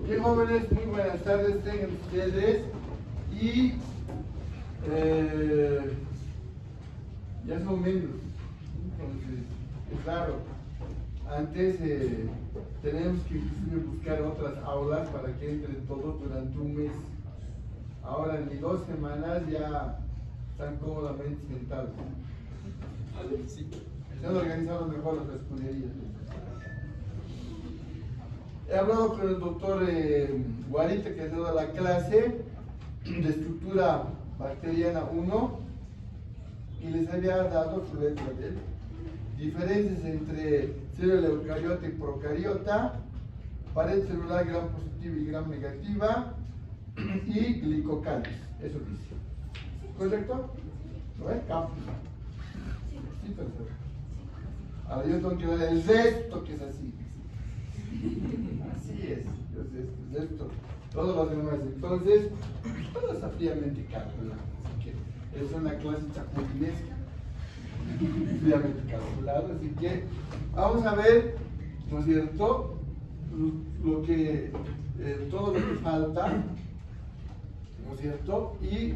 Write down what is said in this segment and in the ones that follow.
Bien, jóvenes, muy buenas tardes tengan ustedes. Y ya son menos. Entonces, claro, antes tenemos que inclusive buscar otras aulas para que entren todos durante un mes. Ahora en 2 semanas ya están cómodamente sentados. Sí. Se han organizado mejor las escuderías. He hablado con el doctor Guarita, que ha dado la clase de estructura bacteriana 1, y les había dado su letra de diferencias entre célula eucariota y procariota, pared celular gram positiva y gram negativa, y glicocáliz. Eso dice. ¿Correcto? ¿No es? Cápsula. Sí, perfecto. Ahora yo tengo que dar el resto que es así. Así es esto, todos los demás. Entonces, todo está fríamente calculado. Así que es una clase chapulinesca, fríamente calculado. Así que vamos a ver, ¿no es cierto? Todo lo que falta, ¿no es cierto? Y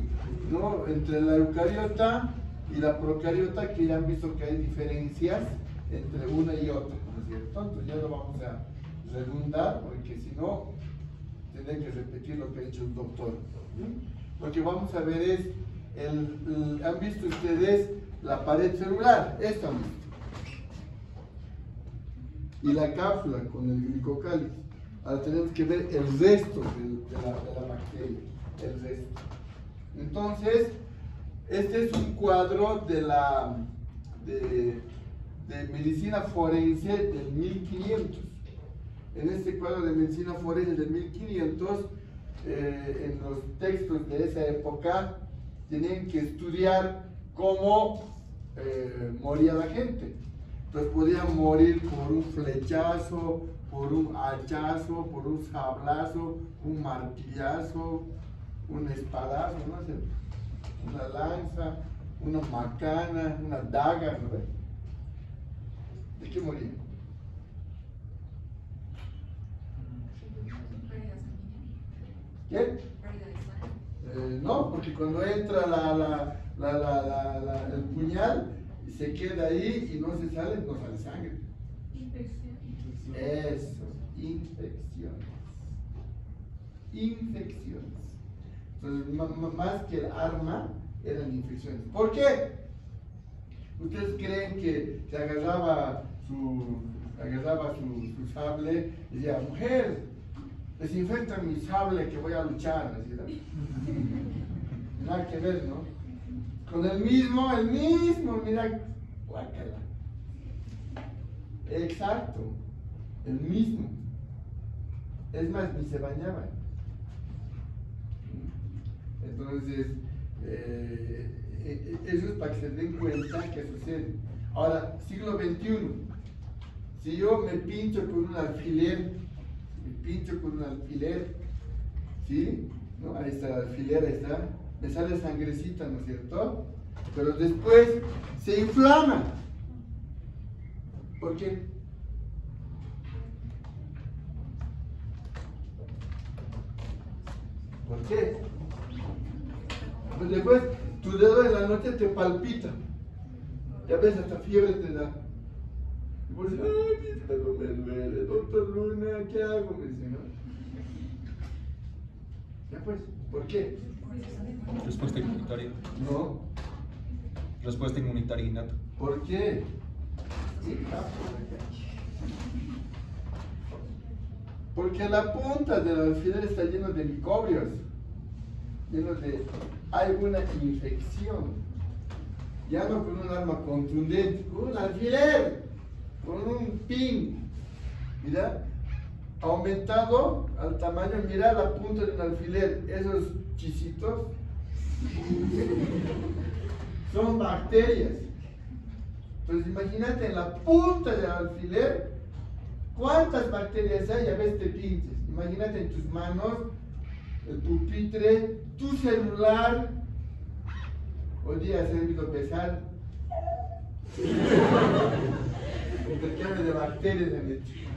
¿no? Entre la eucariota y la procariota, que ya han visto que hay diferencias entre una y otra, ¿no es cierto? Entonces ya lo vamos a redundar, porque si no, tendré que repetir lo que ha dicho el doctor. Lo que vamos a ver es, ¿han visto ustedes la pared celular? Esta misma. Y la cápsula con el glicocáliz. Ahora tenemos que ver el resto de la bacteria, el resto. Entonces, este es un cuadro de medicina forense del 1500. En este cuadro de medicina forense del 1500, en los textos de esa época, tenían que estudiar cómo moría la gente. Entonces podían morir por un flechazo, por un hachazo, por un sablazo, un martillazo, un espadazo, no sé, una lanza, una macana, una daga, ¿no ves? ¿De qué morían? ¿Qué? No, porque cuando entra el puñal y se queda ahí y no sale sangre. Eso, infecciones. Entonces, más que el arma, eran infecciones. ¿Por qué? ¿Ustedes creen que se agarraba su sable y decía, mujer, desinfecta mi sable que voy a luchar? Nada que ver, ¿no? Con el mismo, mira, guácala. Exacto, el mismo. Es más, ni se bañaban. Entonces, eso es para que se den cuenta que sucede. Ahora, siglo XXI, si yo me pincho con un alfiler, ¿sí? ¿No? Ahí está el alfiler, ahí está, me sale sangrecita, ¿no es cierto? Pero después se inflama. ¿Por qué? ¿Por qué? Pues después tu dedo en la noche te palpita. Ya ves, hasta fiebre te da. Y vos dices, ay, mi dedo me duele, doctor Luna, ¿qué hago? Me dice, ¿no? Ya pues, ¿por qué? Respuesta inmunitaria. No. Respuesta inmunitaria innata. ¿Por qué? Porque la punta del alfiler está lleno de microbios, hay una infección. Ya no con un arma contundente, con un alfiler, con un pin. Mira, aumentado al tamaño, mira la punta del alfiler, esos chisitos son bacterias. Entonces imagínate en la punta del alfiler cuántas bacterias hay, a veces te pinches. Imagínate en tus manos, el pupitre, tu celular. Hoy día has debido besar. Intercambio de bacterias en el chico.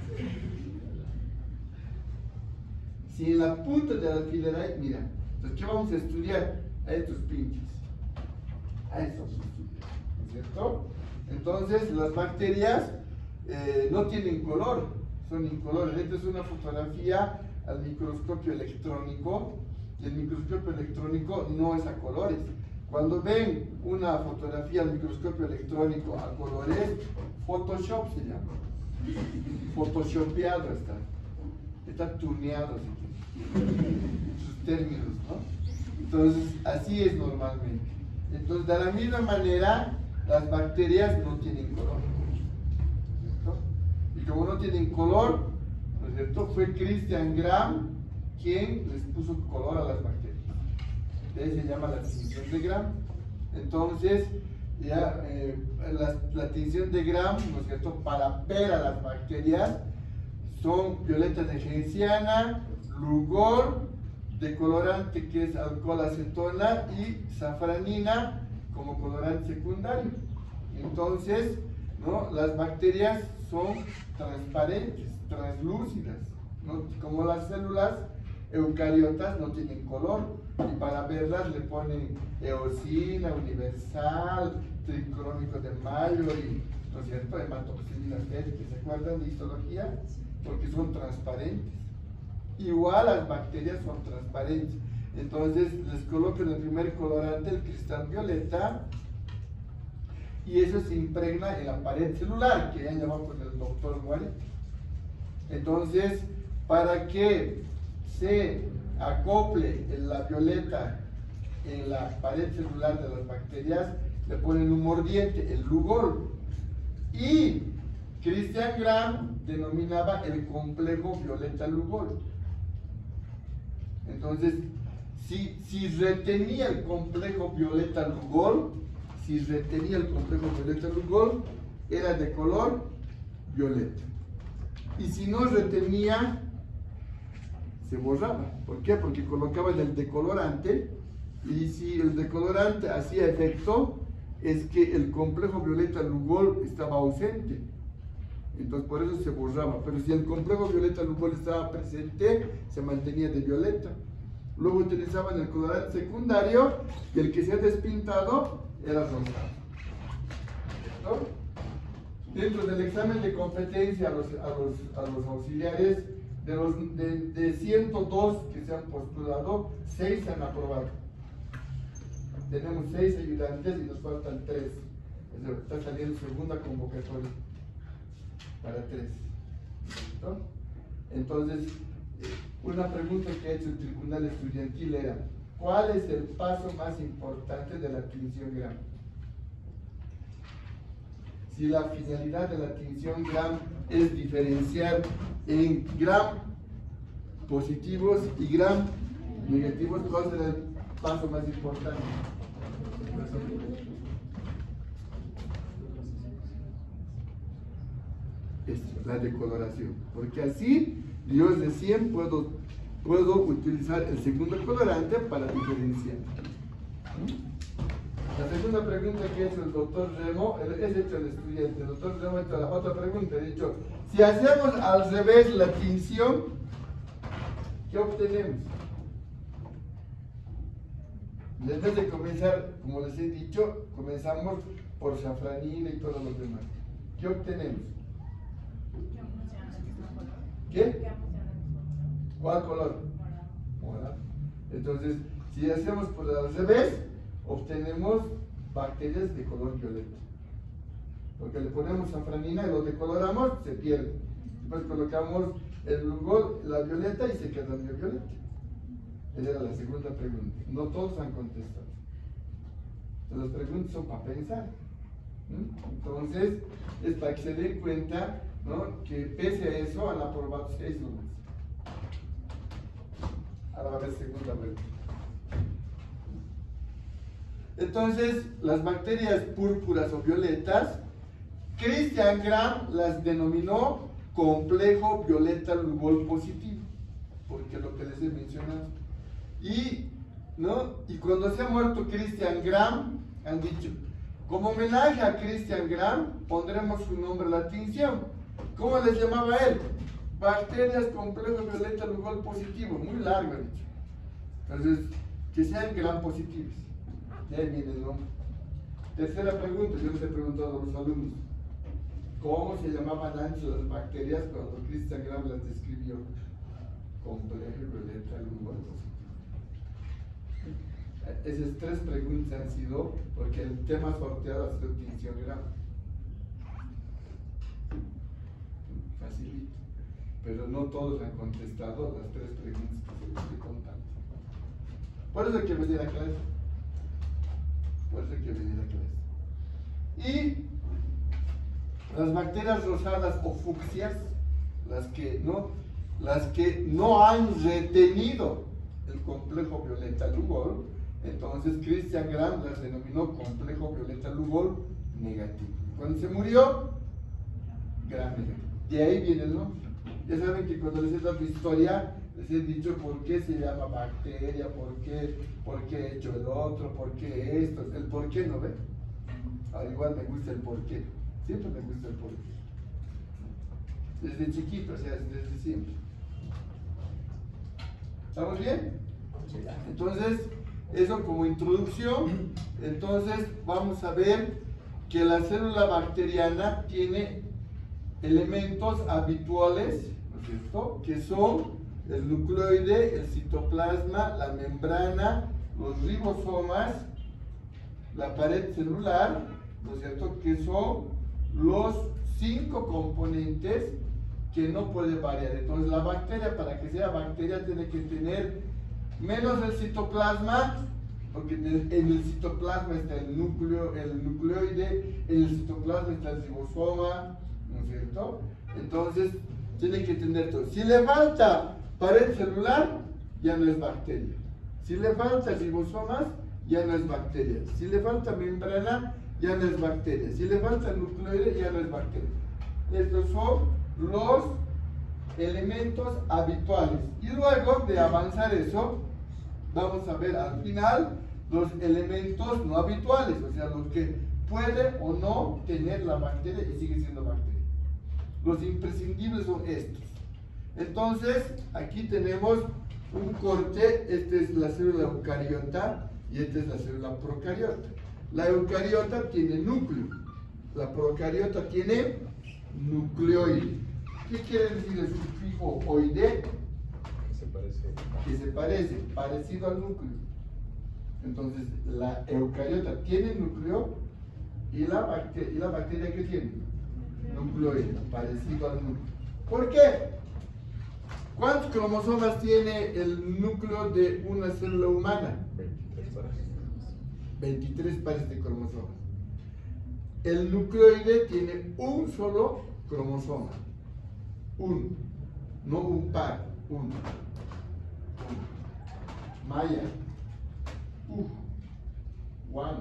Si en la punta del alfiler hay, mira, entonces, ¿qué vamos a estudiar? A estos pinches. A esos estudios, ¿no es cierto? Entonces, las bacterias no tienen color, son incolores. Esta es una fotografía al microscopio electrónico, y el microscopio electrónico no es a colores. Cuando ven una fotografía al microscopio electrónico a colores, Photoshop se llama. Photoshopeado está tuneado, sus términos, ¿no? Entonces, así es normalmente. Entonces, de la misma manera, las bacterias no tienen color, ¿cierto? Y como no tienen color, ¿no es cierto? Fue Christian Gram quien les puso color a las bacterias. De ahí se llama la tinción de Gram. Entonces, ya la tinción de Gram, ¿no es cierto?, para ver a las bacterias son violeta de genciana, Lugol, decolorante que es alcohol acetona y safranina como colorante secundario. Entonces, ¿no?, las bacterias son transparentes, translúcidas, ¿no? Como las células eucariotas no tienen color, y para verlas le ponen eosina, universal, tricrónico de Mayo y, ¿no es cierto?, hematoxilina que ¿se acuerdan de histología? Porque son transparentes. Igual las bacterias son transparentes. Entonces les colocan el primer colorante, el cristal violeta, y eso se impregna en la pared celular, que ya llamamos con el doctor Guari. Entonces, para que se acople la violeta en la pared celular de las bacterias, le ponen un mordiente, el Lugol. Y Christian Gram denominaba el complejo violeta-Lugol. Entonces, si retenía el complejo violeta-Lugol, era de color violeta. Y si no retenía, se borraba. ¿Por qué? Porque colocaban el decolorante, y si el decolorante hacía efecto, es que el complejo violeta-Lugol estaba ausente. Entonces por eso se borraba. Pero si el complejo violeta-Lugol estaba presente, se mantenía de violeta. Luego utilizaban el colorante secundario, y el que se ha despintado era rosado. ¿No? Dentro del examen de competencia a los auxiliares, de 102 que se han postulado, 6 se han aprobado. Tenemos 6 ayudantes y nos faltan 3. Está saliendo segunda convocatoria para 3. ¿No? Entonces, una pregunta que ha hecho el tribunal estudiantil era: ¿cuál es el paso más importante de la tinción Gram? Si la finalidad de la tinción Gram es diferenciar en Gram positivos y Gram negativos, ¿cuál será el paso más importante? Es la decoloración, porque así yo recién puedo utilizar el segundo colorante para diferenciar. La segunda pregunta que ha hecho el doctor Remo, es hecho el estudiante, el doctor Remo ha hecho la otra pregunta, ha dicho: si hacemos al revés la tinción, ¿qué obtenemos? En vez de comenzar, como les he dicho, comenzamos por safranina y todos los demás. ¿Qué obtenemos? ¿Qué? ¿Cuál color? Morado. Entonces, si hacemos por al revés, obtenemos bacterias de color violeta. Porque le ponemos safranina y lo decoloramos, se pierde. Después colocamos el Lugol, la violeta, y se queda de violeta. Esa era la segunda pregunta. No todos han contestado. Entonces, las preguntas son para pensar. Entonces, es para que se den cuenta, ¿no?, que pese a eso han aprobado 6 nomás. Ahora va a haber segunda vuelta. Entonces, las bacterias púrpuras o violetas, Christian Gram las denominó complejo violeta-Lugol positivo, porque lo que les he mencionado. Y cuando se ha muerto Christian Gram, han dicho: como homenaje a Christian Gram, pondremos su nombre a la tinción. ¿Cómo les llamaba él? bacterias complejo violeta Lugol positivo, muy largo he dicho. Entonces, que sean gram positivos. De ahí viene el nombre. Tercera pregunta, yo les he preguntado a los alumnos. ¿Cómo se llamaban antes las bacterias cuando Christian Gram las describió? Complejo violeta Lugol positivo. Esas tres preguntas han sido porque el tema sorteado ha sido tinción Gram. Facilito. Pero no todos han contestado las tres preguntas que se les estoy contando. Por eso hay que venir a clase. Por eso hay que venir a clase. Y las bacterias rosadas o fucsias, las que no han retenido el complejo violeta Lugol, entonces Christian Gram las denominó complejo violeta Lugol negativo. Cuando se murió, Gram negativo. De ahí viene el nombre. Ya saben que cuando les he dado historia, les he dicho por qué se llama bacteria, por qué he hecho el otro, por qué esto, el por qué, ¿no ven? Al igual me gusta el por qué, siempre me gusta el por qué. Desde chiquito, o sea, desde siempre. ¿Estamos bien? Entonces, eso como introducción. Entonces, vamos a ver que la célula bacteriana tiene elementos habituales, ¿no es cierto?, que son el nucleoide, el citoplasma, la membrana, los ribosomas, la pared celular, ¿no es cierto?, que son los 5 componentes que no puede variar. Entonces la bacteria, para que sea bacteria, tiene que tener menos el citoplasma, porque en el citoplasma está el nucleoide, en el citoplasma está el ribosoma, ¿no es cierto? Entonces tiene que tener todo. Si le falta pared celular, ya no es bacteria. Si le falta ribosomas, ya no es bacteria. Si le falta membrana, ya no es bacteria. Si le falta nucleoide, ya no es bacteria. Estos son los elementos habituales. Y luego de avanzar eso, vamos a ver al final los elementos no habituales, o sea, los que puede o no tener la bacteria y sigue siendo bacteria. Los imprescindibles son estos. Entonces, aquí tenemos un corte. Esta es la célula eucariota y esta es la célula procariota. La eucariota tiene núcleo, la procariota tiene nucleoide. ¿Qué quiere decir el sufijo oide? Que se parece, parecido al núcleo. Entonces, la eucariota tiene núcleo y la bacteria ¿qué tiene? Nucleoide, parecido al núcleo. ¿Por qué? ¿Cuántos cromosomas tiene el núcleo de una célula humana? 23 pares de cromosomas. El nucleoide tiene un solo cromosoma. Uno, no un par, uno. Maya. One.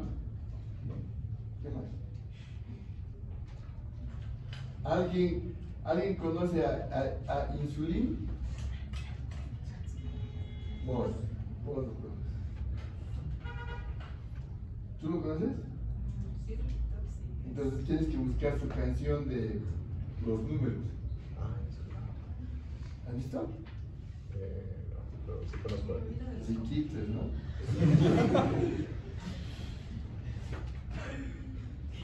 ¿Qué más? ¿Alguien conoce a insulín? Vos lo conoces. ¿Tú lo conoces? Entonces tienes que buscar su canción de los números. ¿Has visto? Pero sí conozco. Chiquitos, ¿no?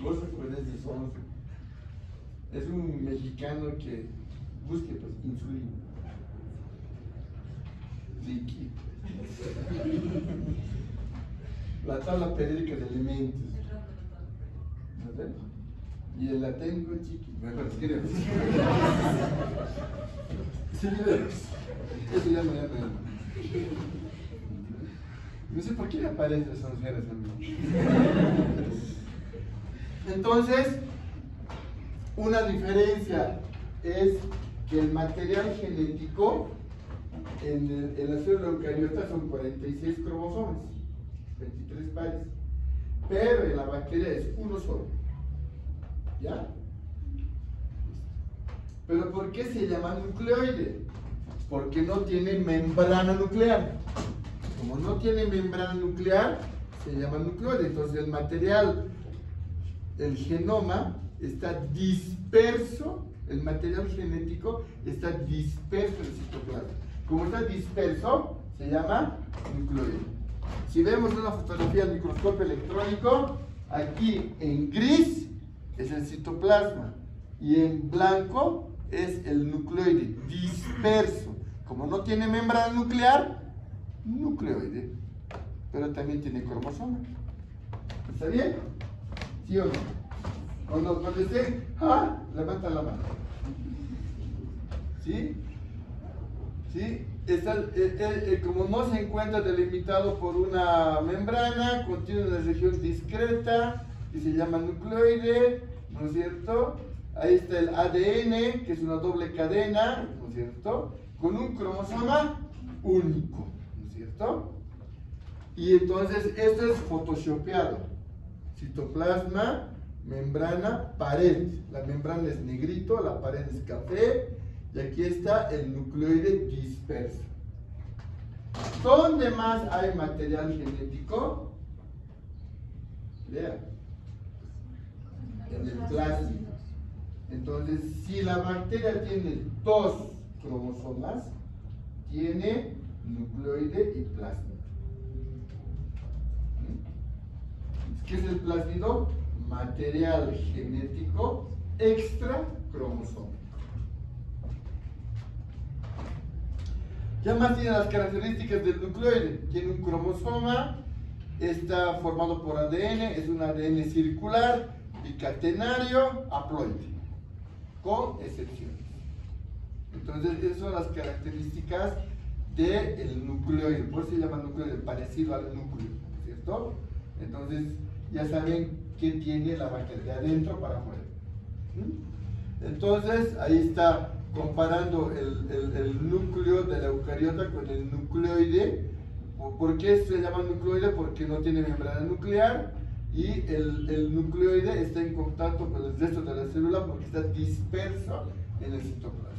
Cosas con ese son. Es un mexicano que busque pues insulina. Ricky. La tabla periódica de elementos. ¿No ves? Y el la tengo chiqui. Mejor si quieres. Sí, eso ya me llama. No sé por qué le aparecen esas mujeres a mí. Entonces, una diferencia es que el material genético en la célula eucariota son 46 cromosomas, 23 pares, pero en la bacteria es uno solo. ¿Ya? Pero ¿por qué se llama nucleoide? Porque no tiene membrana nuclear. Como no tiene membrana nuclear, se llama nucleoide. Entonces el material, el genoma, está disperso El material genético está disperso en el citoplasma. Como está disperso, se llama nucleoide. Si vemos una fotografía al microscopio electrónico, aquí en gris es el citoplasma y en blanco es el nucleoide disperso. Como no tiene membrana nuclear, nucleoide, pero también tiene cromosoma. ¿Está bien? ¿Sí o no? Cuando esté, levanta la mano. ¿Sí? ¿Sí? Como no se encuentra delimitado por una membrana, contiene una región discreta y se llama nucleoide, ¿no es cierto? Ahí está el ADN, que es una doble cadena, ¿no es cierto? Con un cromosoma único, ¿no es cierto? Y entonces esto es photoshopeado. Citoplasma, membrana, pared. La membrana es negrito, la pared es café. Y aquí está el nucleoide disperso. ¿Dónde más hay material genético? Vean. En el plasmido. Entonces, si la bacteria tiene 2 cromosomas, tiene nucleoide y plásmido. ¿Qué es el plásmido? Material genético extra cromosómico. Ya más tiene las características del nucleoide. Tiene un cromosoma, está formado por ADN, es un ADN circular, bicatenario, haploide, con excepciones. Entonces, esas son las características del nucleoide. Por eso se llama nucleoide, parecido al núcleo, ¿cierto? Entonces, ya saben qué tiene la bacteria, de adentro para afuera. Entonces, ahí está comparando el núcleo de la eucariota con el nucleoide. ¿Por qué se llama nucleoide? Porque no tiene membrana nuclear y el nucleoide está en contacto con el resto de la célula porque está disperso en el citoplasma.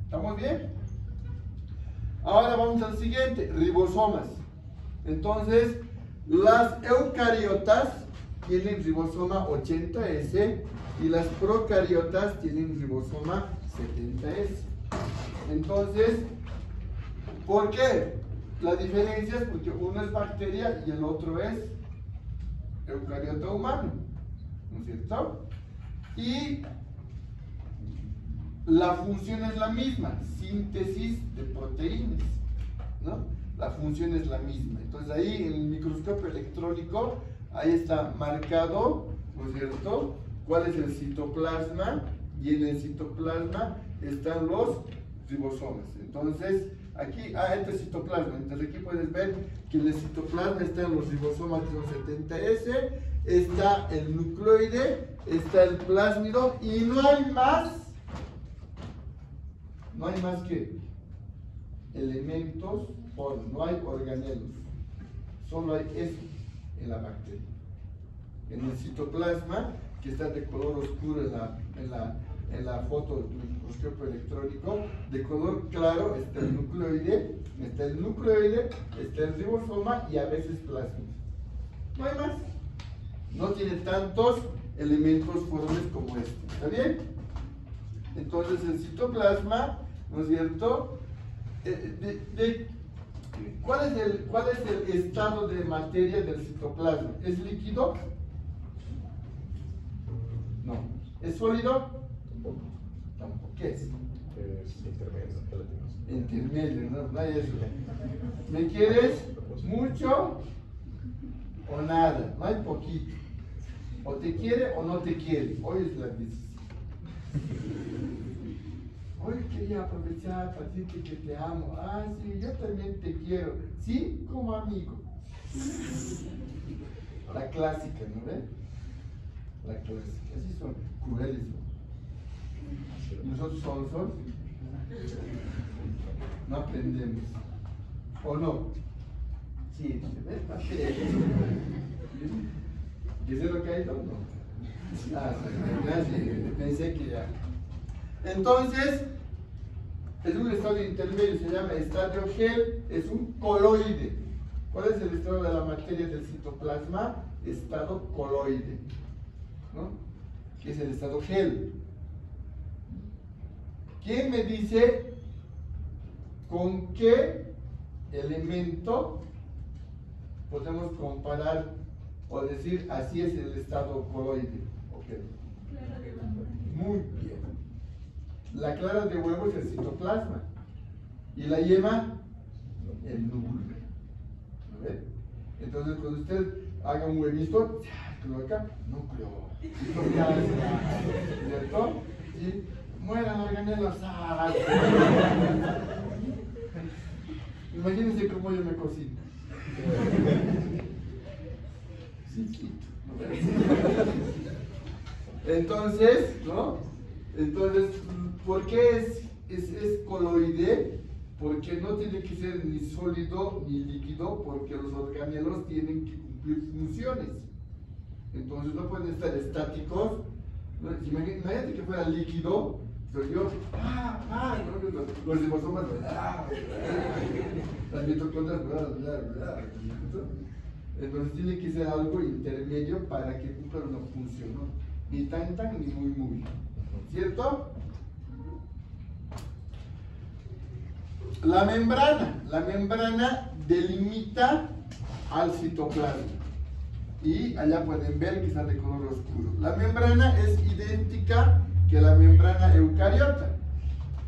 ¿Estamos bien? Ahora vamos al siguiente, ribosomas. Entonces, las eucariotas tienen ribosoma 80S y las procariotas tienen ribosoma 70S. Entonces, ¿por qué? La diferencia es porque uno es bacteria y el otro es eucariota humano, ¿no es cierto? Y la función es la misma, síntesis de proteínas, ¿no? La función es la misma. Entonces ahí en el microscopio electrónico, ahí está marcado, ¿no es cierto?, cuál es el citoplasma, y en el citoplasma están los ribosomas. Entonces, aquí, este es citoplasma. Entonces aquí puedes ver que en el citoplasma están los ribosomas que son 70S, está el nucleoide, está el plásmido, y no hay más que elementos, no hay organelos, solo hay eso en la bacteria. En el citoplasma, que está de color oscuro en la foto del microscopio electrónico, de color claro está el nucleoide, está el ribosoma y a veces plásmido. No hay más. No tiene tantos elementos formes como este. ¿Está bien? Entonces el citoplasma, ¿no es cierto? ¿Cuál es el estado de materia del citoplasma? ¿Es líquido? No. ¿Es sólido? Tampoco. ¿Qué es? Es intermedio, gelatinoso. Intermedio, no hay eso. ¿Me quieres mucho o nada? No hay poquito. O te quiere o no te quiere. Hoy es la decisión. Hoy quería aprovechar para decirte que te amo. Ah, sí, yo también te quiero. Sí, como amigo. La clásica, ¿no ves? La clásica. Así son crueles, ¿no? Nosotros somos no aprendemos. ¿O no? Sí, ¿ves? ¿Qué es lo que hay? No. Ah, gracias. Pensé que ya. Entonces, es un estado intermedio, se llama estadio gel, es un coloide. ¿Cuál es el estado de la materia del citoplasma? Estado coloide, ¿no? Que es el estado gel. ¿Quién me dice con qué elemento podemos comparar o decir así es el estado coloide? Okay. Muy bien. La clara de huevo es el citoplasma y la yema el núcleo. ¿Lo ve? Entonces cuando usted haga un huevito, coloca núcleo. ¿Cierto? Y mueran organelos. Imagínense cómo yo me cocino. Entonces, ¿no? Entonces, ¿por qué es coloide? Porque no tiene que ser ni sólido ni líquido, porque los organelos tienen que cumplir funciones. Entonces no pueden estar estáticos. ¿No? Imagínate que fuera líquido, pero yo, ¿no? Los ribosomas, las mitocondrias, entonces tiene que ser algo intermedio para que cumpla una función, ¿no? Ni tan ni muy, ¿cierto? La membrana delimita al citoplasma y allá pueden ver que está de color oscuro. La membrana es idéntica que la membrana eucariota.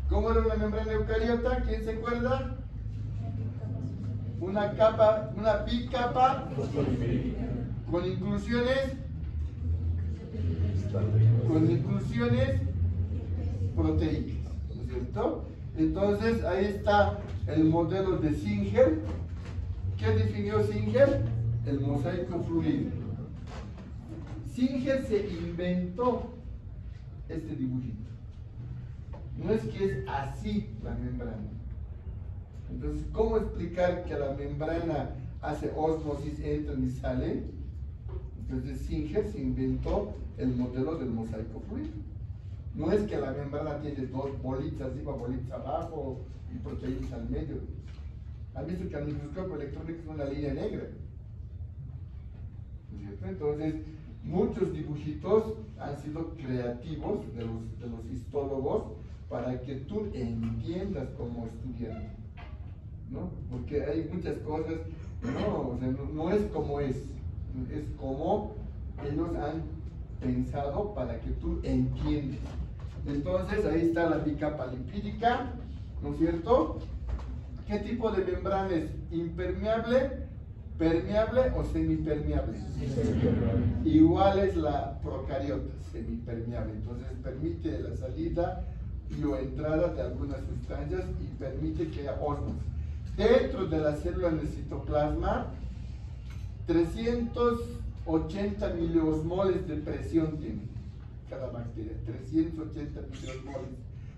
¿Cómo era una membrana eucariota? ¿Quién se acuerda? Una capa, una bicapa con inclusiones proteicas, ¿no es cierto? Entonces ahí está el modelo de Singer. ¿Qué definió Singer? El mosaico fluido. Singer se inventó este dibujito. No es que es así la membrana. Entonces, ¿cómo explicar que la membrana hace osmosis, entra y sale? Entonces Singer se inventó el modelo del mosaico fluido. No es que la membrana tiene dos bolitas arriba, bolitas abajo y proteínas al medio. ¿Han visto que al microscopio electrónico es una línea negra? ¿Cierto? Entonces, muchos dibujitos han sido creativos de los histólogos para que tú entiendas como estudiante, ¿no? Porque hay muchas cosas, o sea, no es como es como ellos han pensado para que tú entiendas. Entonces ahí está la bicapa lipídica, ¿no es cierto? ¿Qué tipo de membrana es? ¿Impermeable, permeable o semipermeable? Igual es la procariota, semipermeable. Entonces permite la salida y o entrada de algunas sustancias y permite que haya osmosis. Dentro de la célula del citoplasma, 380 miliosmoles de presión tiene cada bacteria, 380 miliosmoles.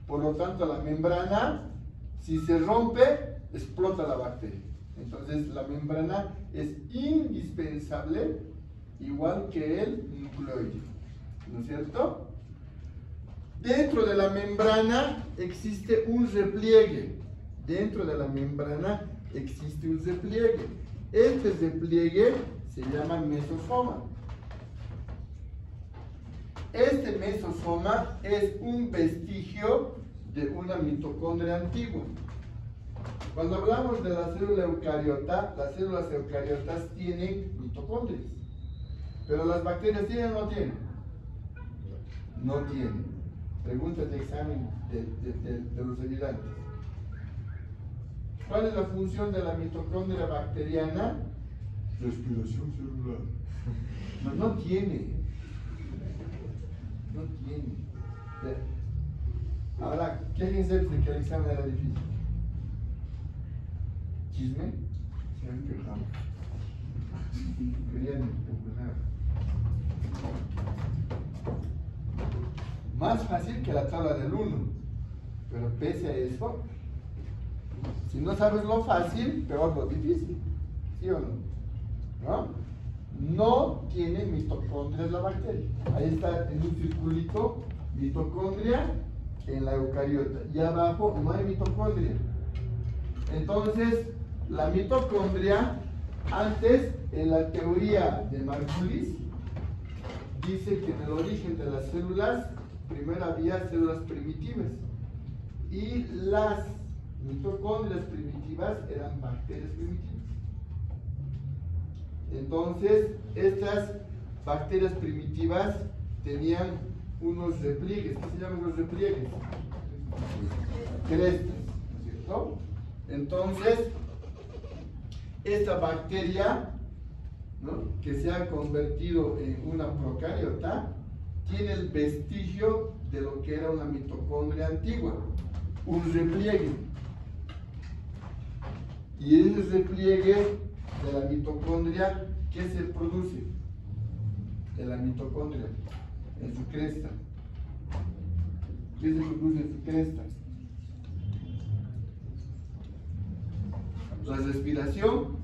Por lo tanto, la membrana, si se rompe, explota la bacteria. Entonces, la membrana es indispensable, igual que el nucleóide, ¿no es cierto? Dentro de la membrana existe un repliegue. Dentro de la membrana existe un repliegue. Este repliegue se llama mesosoma. Este mesosoma es un vestigio de una mitocondria antigua. Cuando hablamos de la célula eucariota, las células eucariotas tienen mitocondrias. Pero las bacterias ¿tienen o no tienen? No tienen. Preguntas de examen de los ayudantes. ¿Cuál es la función de la mitocondria bacteriana? Respiración celular. No tiene. No tiene. Ahora, ¿quién sabe que el examen era difícil? ¿Chisme? Se han quejado. Querían empujar. Más fácil que la tabla del 1. Pero pese a eso, si no sabes lo fácil, peor lo difícil. ¿Sí o no? ¿No? No tiene mitocondrias la bacteria. Ahí está en un circulito, mitocondria en la eucariota. Y abajo no hay mitocondria. Entonces, la mitocondria, antes, en la teoría de Margulis, dice que en el origen de las células, primero había células primitivas. y las mitocondrias primitivas eran bacterias primitivas. Entonces, estas bacterias primitivas tenían unos repliegues. ¿Qué se llaman los repliegues? Crestas, ¿no es cierto? Entonces, esta bacteria, ¿no?, que se ha convertido en una procariota, tiene el vestigio de lo que era una mitocondria antigua, un repliegue. Y ese repliegue de la mitocondria, ¿qué se produce? De la mitocondria, en su cresta. ¿Qué se produce en su cresta? La respiración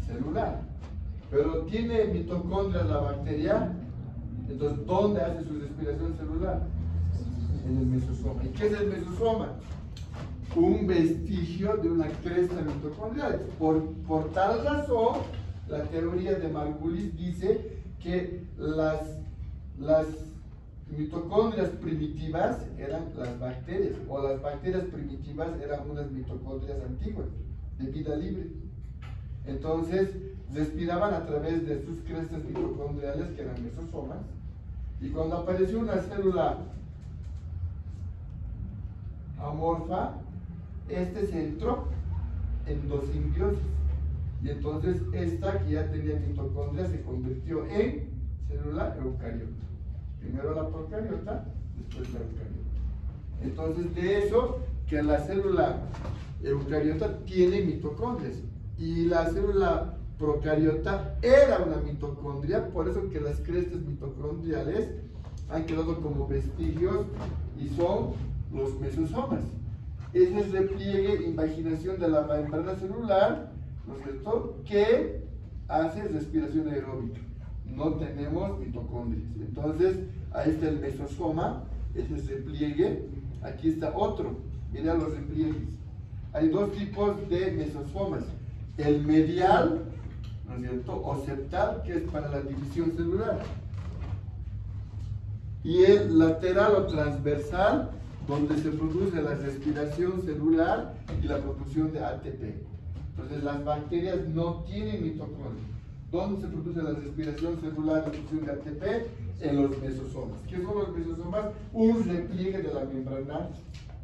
celular. Pero tiene mitocondrias la bacteria, entonces ¿dónde hace su respiración celular? En el mesosoma. ¿Y qué es el mesosoma? Un vestigio de una cresta mitocondrial. Por tal razón, la teoría de Margulis dice que las mitocondrias primitivas eran las bacterias, o las bacterias primitivas eran unas mitocondrias antiguas, de vida libre. Entonces, respiraban a través de sus crestas mitocondriales, que eran mesosomas, y cuando apareció una célula amorfa, este se entró en endosimbiosis, y entonces esta, que ya tenía mitocondria, se convirtió en célula eucariota. Primero la procariota, después la eucariota. Entonces, de eso, que la célula eucariota tiene mitocondrias, y la célula procariota era una mitocondria, por eso que las crestas mitocondriales han quedado como vestigios y son los mesosomas. Ese es repliegue, invaginación de la membrana celular, ¿no es cierto?, que hace respiración aeróbica. No tenemos mitocondrias. Entonces, ahí está el mesosoma, ese es repliegue. Aquí está otro, miren los repliegues. Hay dos tipos de mesosomas: el medial, ¿no es cierto?, o septal, que es para la división celular, y el lateral o transversal, donde se produce la respiración celular y la producción de ATP. Entonces, las bacterias no tienen mitocondria. ¿Dónde se produce la respiración celular y la producción de ATP? En los mesosomas. ¿Qué son los mesosomas? Un repliegue de la membrana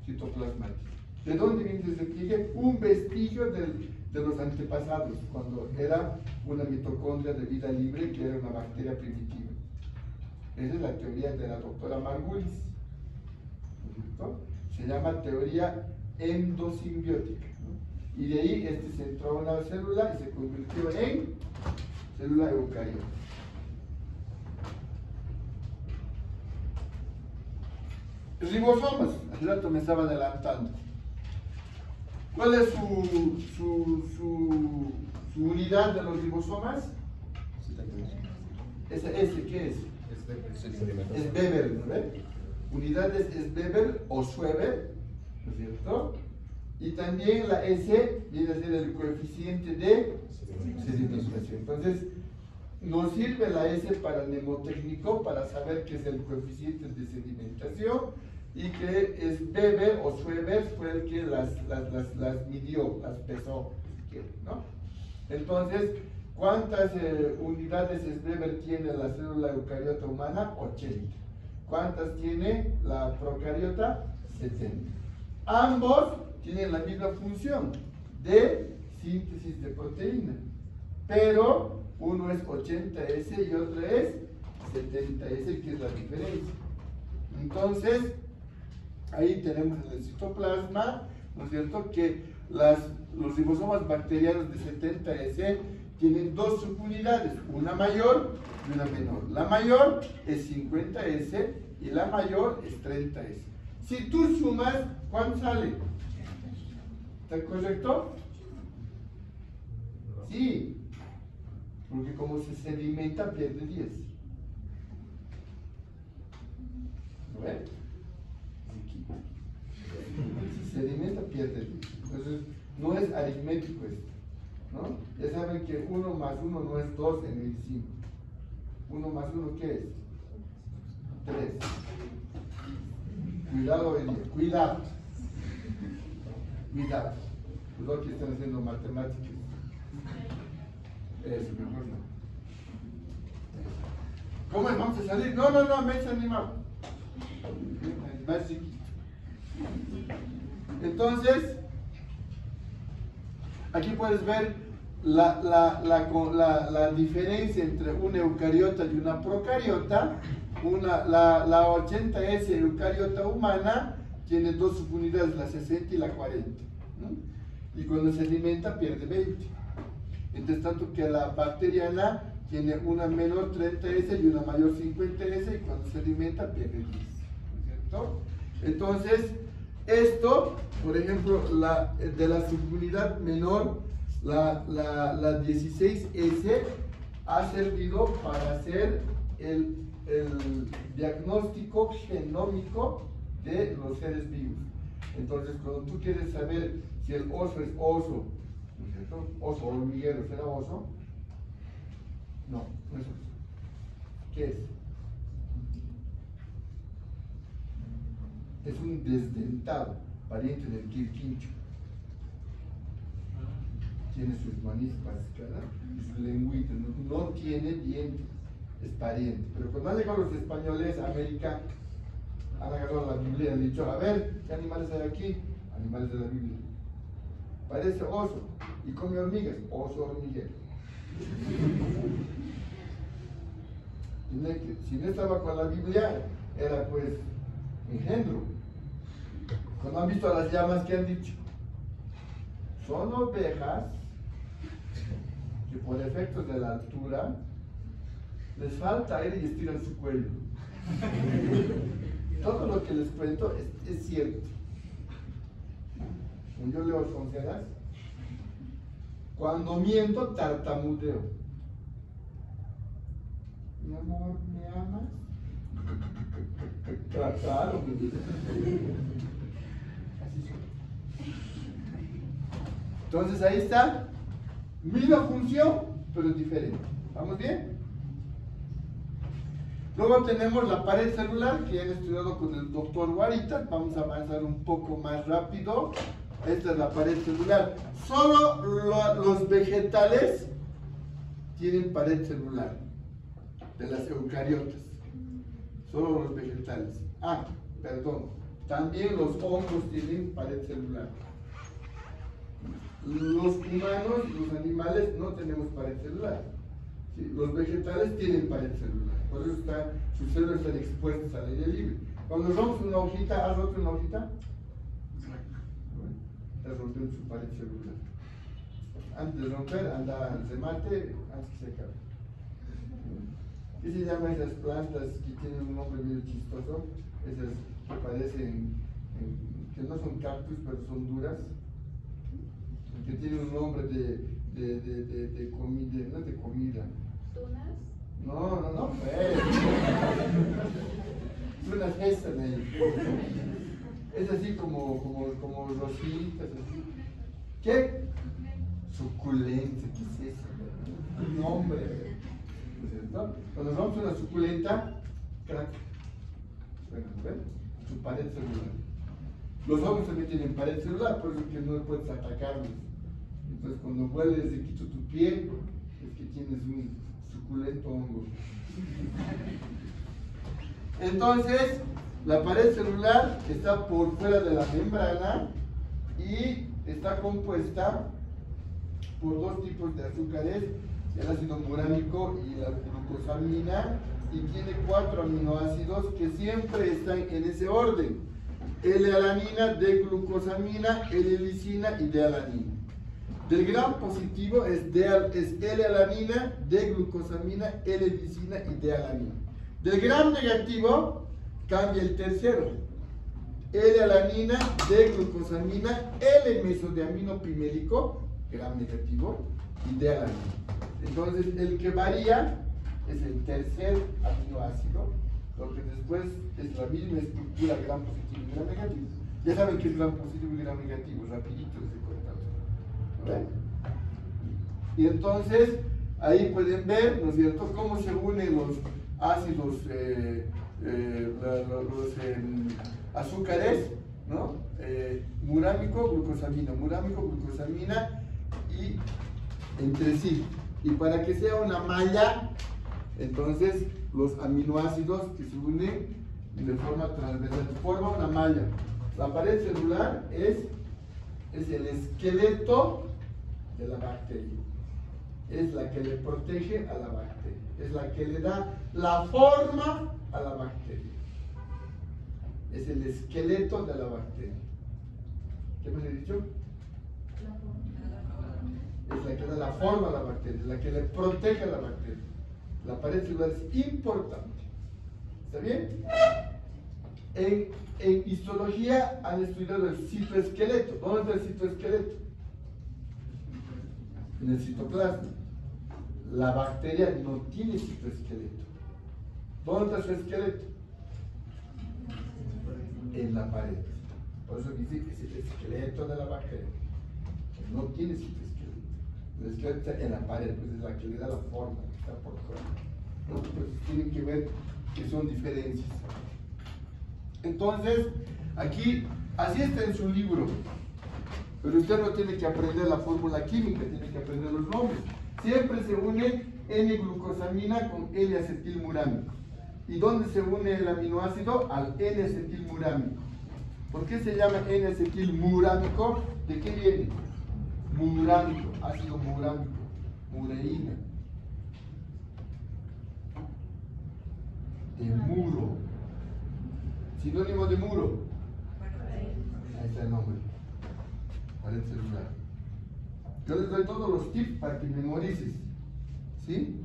citoplasmática. ¿De dónde viene ese repliegue? Un vestigio de los antepasados, cuando era una mitocondria de vida libre, que era una bacteria primitiva. Esa es la teoría de la doctora Margulis. ¿No? Se llama teoría endosimbiótica, ¿no? Y de ahí se entró a una célula y se convirtió en célula eucariota. Ribosomas, hace rato me estaba adelantando. ¿Cuál es su unidad de los ribosomas? ¿Ese qué es? Es Weber, ¿no ves? Unidades es Weber o Schweber, ¿no es cierto? Y también la S viene a ser el coeficiente de sedimentación. Entonces, nos sirve la S para el mnemotécnico, para saber qué es el coeficiente de sedimentación, y que es Weber o Schweber fue el que las midió, las pesó, si quieren, ¿no? Entonces, ¿cuántas unidades es Weber tiene la célula eucariota humana? 80. ¿Cuántas tiene la procariota? 70. Ambos tienen la misma función de síntesis de proteína, pero uno es 80S y otro es 70S, que es la diferencia. Entonces, ahí tenemos en el citoplasma, ¿no es cierto?, que los ribosomas bacterianos de 70S tienen dos subunidades, una mayor y una menor. La mayor es 50S y la mayor es 30S. Si tú sumas, ¿cuánto sale? ¿Está correcto? Sí, porque como se sedimenta, pierde 10. ¿No ven? Si se sedimenta, pierde 10. Entonces, no es aritmético esto, ¿no? Ya saben que 1 más 1 no es 2 en medicina. 1 más 1, ¿qué es? 3. Cuidado, cuidado. Cuidado, los que están haciendo matemáticas. Eso, mejor no. ¿Cómo vamos a salir? No, me he animado. Más chiquito. Entonces, aquí puedes ver la diferencia entre una eucariota y una procariota. La 80S eucariota humana tiene dos subunidades, la 60 y la 40, ¿no? Y cuando se alimenta pierde 20. Mientras tanto que la bacteriana tiene una menor 30S y una mayor 50S, y cuando se alimenta pierde 10, ¿no es cierto? Entonces, esto, por ejemplo, de la subunidad menor, la 16S ha servido para hacer el diagnóstico genómico de los seres vivos. Entonces, cuando tú quieres saber si el oso es oso, ¿no es cierto? Oso hormiguero, ¿será oso? No, no es oso. ¿Qué es? Es un desdentado, pariente del quirquincho. Tiene sus manispas y su lengüita, no tiene dientes, es pariente. Pero cuando han llegado los españoles a América, han agarrado la Biblia y han dicho, a ver, ¿qué animales hay aquí? Animales de la Biblia. Parece oso y come hormigas, oso hormiguero. Si no estaba con la Biblia, era pues engendro. Cuando han visto a las llamas, ¿qué han dicho? Son ovejas que por efectos de la altura les falta aire y estiran su cuello. Todo lo que les cuento es cierto. Cuando yo leo sonceras, cuando miento tartamudeo. Mi amor, ¿me amas? Claro, me dice. Así soy. Entonces ahí está, misma función, pero diferente. ¿Vamos bien? Luego tenemos la pared celular, que han estudiado con el doctor Guarita. Vamos a avanzar un poco más rápido. Esta es la pared celular. Solo los vegetales tienen pared celular, de las eucariotas. Solo los vegetales. Ah, perdón. También los hongos tienen pared celular. Los humanos, los animales, no tenemos pared celular. ¿Sí? Los vegetales tienen pared celular. Por eso sus células están expuestas al aire libre. Cuando rompes una hojita, ¿has roto una hojita? Estás rompiendo su pared celular. Antes de romper, anda al remate, antes que se acabe. ¿Qué se llama esas plantas que tienen un nombre medio chistoso? Esas que parecen, que no son cactus, pero son duras, que tienen un nombre de comida, no de comida. ¿Tunas? No, tunas esas de ahí. Es así como rositas, así. ¿Qué? Suculenta, ¿qué es eso? Un nombre. ¿No? Cuando rompes una suculenta, crack. Bueno, ¿ven? Su pared celular. Los hongos también tienen pared celular, por eso que no puedes atacarlos. Entonces, cuando hueles de quito tu piel, es que tienes un suculento hongo. Entonces, la pared celular está por fuera de la membrana y está compuesta por dos tipos de azúcares, el ácido murámico y la glucosamina, y tiene 4 aminoácidos que siempre están en ese orden: L-alanina, D-glucosamina, L-lisina y D-alanina. Del gram positivo es L-alanina, D-glucosamina, L-lisina y D-alanina. Del gram negativo cambia el tercero: L-alanina, D-glucosamina, L-mesodeamino pimélico, gram negativo, y D-alanina. Entonces, el que varía es el tercer aminoácido, porque después es la misma estructura gram positivo y gram negativo. Ya saben que es gram positivo y gram negativo, rapidito les he contado. Y entonces, ahí pueden ver, ¿no es cierto?, cómo se unen los ácidos, azúcares ¿no? Murámico, glucosamina y entre sí. Y para que sea una malla, entonces los aminoácidos que se unen de forma transversal forman una malla. La pared celular es el esqueleto de la bacteria. Es la que le protege a la bacteria. Es la que le da la forma a la bacteria. Es el esqueleto de la bacteria. ¿Qué me he dicho? Es la que da la forma a la bacteria, es la que le protege a la bacteria. La pared celular es importante. ¿Está bien? En histología han estudiado el citoesqueleto. ¿Dónde está el citoesqueleto? En el citoplasma. La bacteria no tiene citoesqueleto. ¿Dónde está su esqueleto? En la pared. Por eso dice que es el esqueleto de la bacteria. No tiene citoesqueleto. El esqueleto está en la pared, pues es la que le da la forma, que está por fuera. ¿No? Pues tienen que ver que son diferencias. Entonces, aquí, así está en su libro. Pero usted no tiene que aprender la fórmula química, tiene que aprender los nombres. Siempre se une N-glucosamina con N-acetilmurámico. ¿Y dónde se une el aminoácido? Al N-acetilmurámico. ¿Por qué se llama N-acetilmurámico? ¿De qué viene? Murámico, ácido murámico, mureína. De muro. Sinónimo de muro. Ahí está el nombre. Pared celular. Yo les doy todos los tips para que memorices. ¿Sí?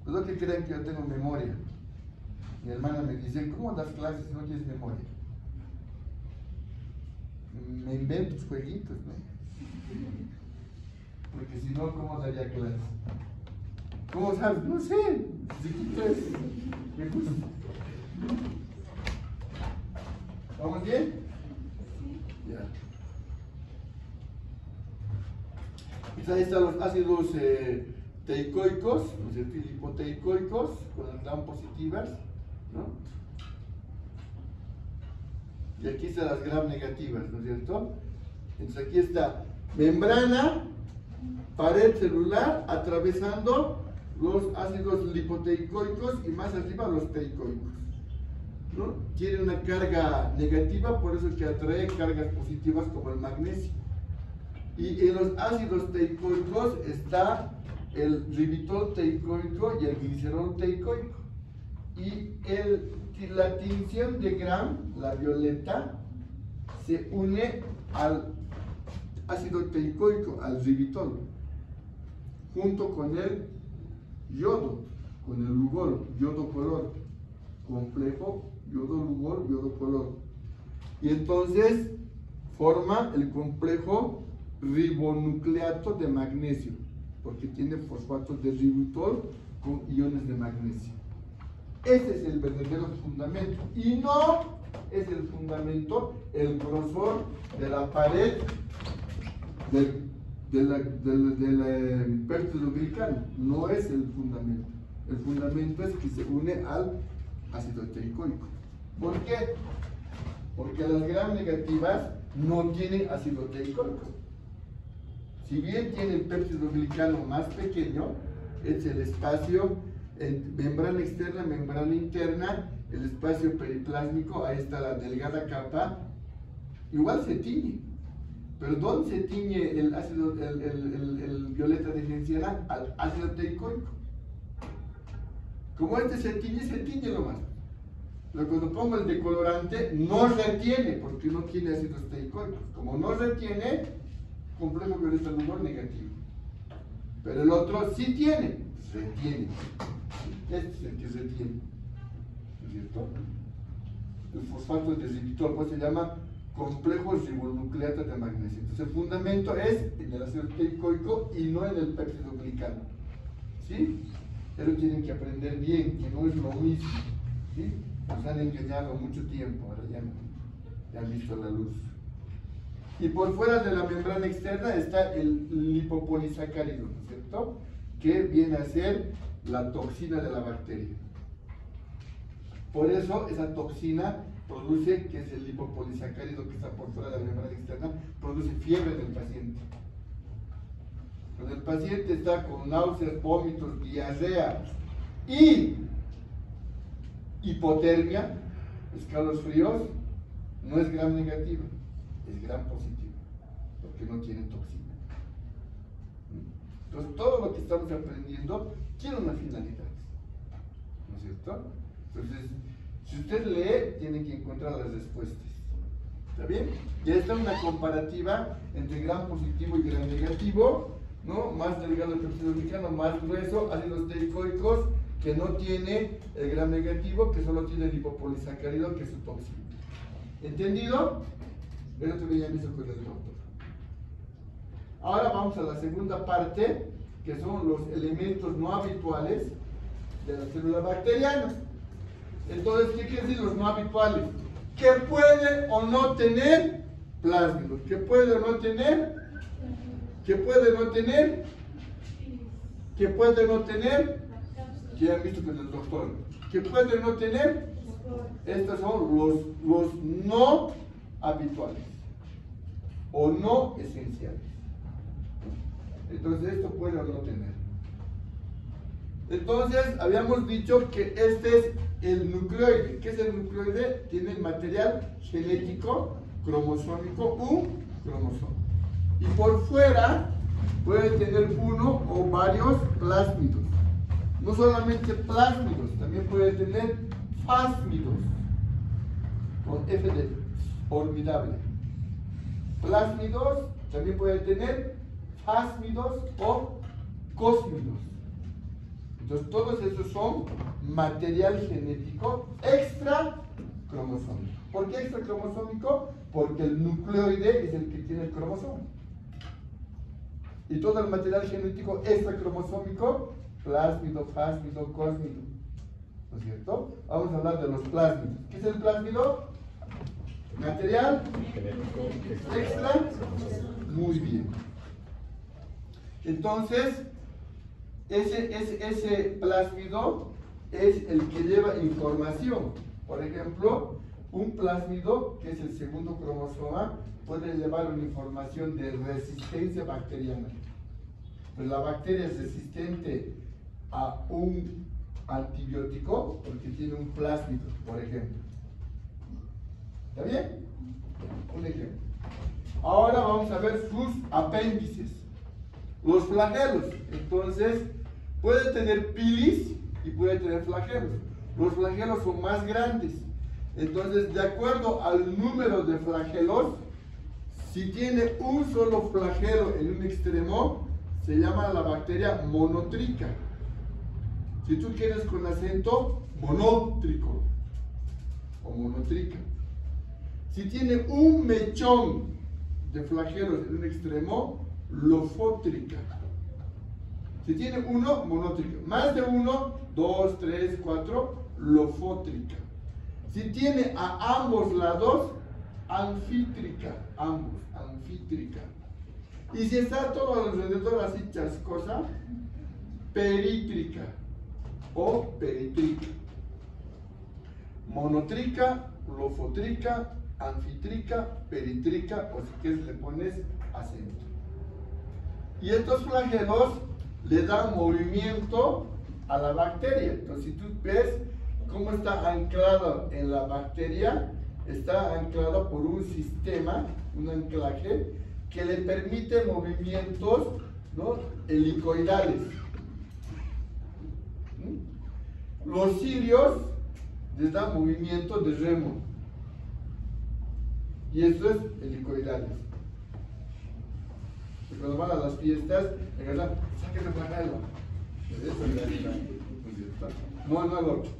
No es que crean que yo tengo memoria. Mi hermana me dice, ¿cómo das clases si no tienes memoria? Me invento jueguitos, ¿no? Porque si no, ¿cómo daría clases? ¿Cómo sabes? No sé. Me gusta. ¿Vamos bien? Ya. Pues ahí están los ácidos teicoicos, ¿no es cierto? Y lipoteicoicos con gram positivas, ¿no? Y aquí están las gram negativas, ¿no es cierto? Entonces aquí está membrana, pared celular, atravesando los ácidos lipoteicoicos y más arriba los teicoicos, ¿no? Tiene una carga negativa, por eso que atrae cargas positivas como el magnesio. Y en los ácidos teicoicos está el ribitol teicoico y el glicerol teicoico. Y la tinción de Gram, la violeta, se une al ácido teicoico, al ribitol, junto con el yodo, con el lugol, yodo color, complejo yodo lugol, yodo color. Y entonces forma el complejo ribonucleato de magnesio, porque tiene fosfatos de ribitol con iones de magnesio. Ese es el verdadero fundamento, y no es el fundamento el grosor de la pared del péptido glicano. No es el fundamento. El fundamento es que se une al ácido teicoico. ¿Por qué? Porque las gram negativas no tienen ácido teicoico. Si bien tienen péptido glicano más pequeño, es el espacio en membrana externa, membrana interna, el espacio periplásmico, ahí está la delgada capa, igual se tiñe. Pero ¿dónde se tiñe el ácido, el violeta de genciana? Al ácido teicoico. Como este se tiñe lo más. Pero cuando pongo el decolorante, no retiene, porque no tiene ácidos teicoicos. Como no retiene, complejo violeta lugol negativo. Pero el otro sí tiene, retiene. Este es el que retiene. ¿No es cierto? El fosfato de ribitol, pues se llama complejo ribonucleato de magnesio. Entonces el fundamento es en el ácido teicoico y no en el péptido glicano. ¿Sí? Pero tienen que aprender bien, que no es lo mismo. ¿Sí? Nos han engañado mucho tiempo, ahora ya han visto la luz. Y por fuera de la membrana externa está el lipopolisacárido, ¿no es cierto? Que viene a ser la toxina de la bacteria. Por eso esa toxina produce, que es el lipopolisacárido que está por fuera de la membrana externa, produce fiebre en el paciente. Cuando el paciente está con náuseas, vómitos, diarrea y hipotermia, escalofríos, no es gram negativa, es gram positiva, porque no tiene toxina. Entonces, todo lo que estamos aprendiendo tiene una finalidad, ¿no es cierto? Entonces, si usted lee, tiene que encontrar las respuestas. ¿Está bien? Ya está una comparativa entre gram positivo y gram negativo, ¿no? Más delgado el péptido glicano, más grueso, ácidos teicoicos, que no tiene el gram negativo, que solo tiene el lipopolisacárido, que es su toxina. ¿Entendido? Eso también ya visto con el doctor. Ahora vamos a la segunda parte, que son los elementos no habituales de la célula bacteriana. Entonces, ¿qué quiere decir los no habituales? Que puede o no tener plásmidos, que puede o no tener, que puede no tener, que puede no tener, que ya han visto con el doctor, que puede no tener. Estos son los no habituales o no esenciales. Entonces, esto puede o no tener. Entonces, habíamos dicho que este es el nucleoide. ¿Qué es el nucleoide? Tiene material genético, cromosómico, un cromosoma. Y por fuera puede tener uno o varios plásmidos. No solamente plásmidos, también puede tener plasmidos, con F de formidable. Plásmidos también puede tener plasmidos o cósmidos. Entonces, todos esos son material genético extra cromosómico. ¿Por qué extra cromosómico? Porque el nucleoide es el que tiene el cromosoma. Y todo el material genético extra cromosómico, plásmido, plasmido, cósmido. ¿No es cierto? Vamos a hablar de los plásmidos. ¿Qué es el plásmido? Material extra. Muy bien. Entonces, ese plásmido es el que lleva información. Por ejemplo, un plásmido, que es el segundo cromosoma, puede llevar una información de resistencia bacteriana. Pues la bacteria es resistente a un antibiótico porque tiene un plásmido, por ejemplo. ¿Está bien? Un ejemplo. Ahora vamos a ver sus apéndices. Los flagelos. Entonces, puede tener pilis y puede tener flagelos. Los flagelos son más grandes. Entonces, de acuerdo al número de flagelos, si tiene un solo flagelo en un extremo, se llama la bacteria monotриca. Si tú quieres con acento, monótrico o monotриca. Si tiene un mechón de flagelos en un extremo, lofótrica. Si tiene uno, monótrica. Más de uno, 2, 3, 4, lofótrica. Si tiene a ambos lados, anfítrica. Ambos, anfítrica. Y si está todo alrededor así chascosa, perítrica o peritrica. Monotриca, lofótrica, anfítrica, peritrica, o si quieres le pones acento. Y estos flagelos le dan movimiento a la bacteria. Entonces, si tú ves cómo está anclado en la bacteria, está anclado por un sistema, un anclaje, que le permite movimientos, ¿no?, helicoidales. Los cilios les dan movimiento de remo. Y esto es helicoidales. Cuando van a las fiestas, en verdad, saquen el flagelo. No el otro.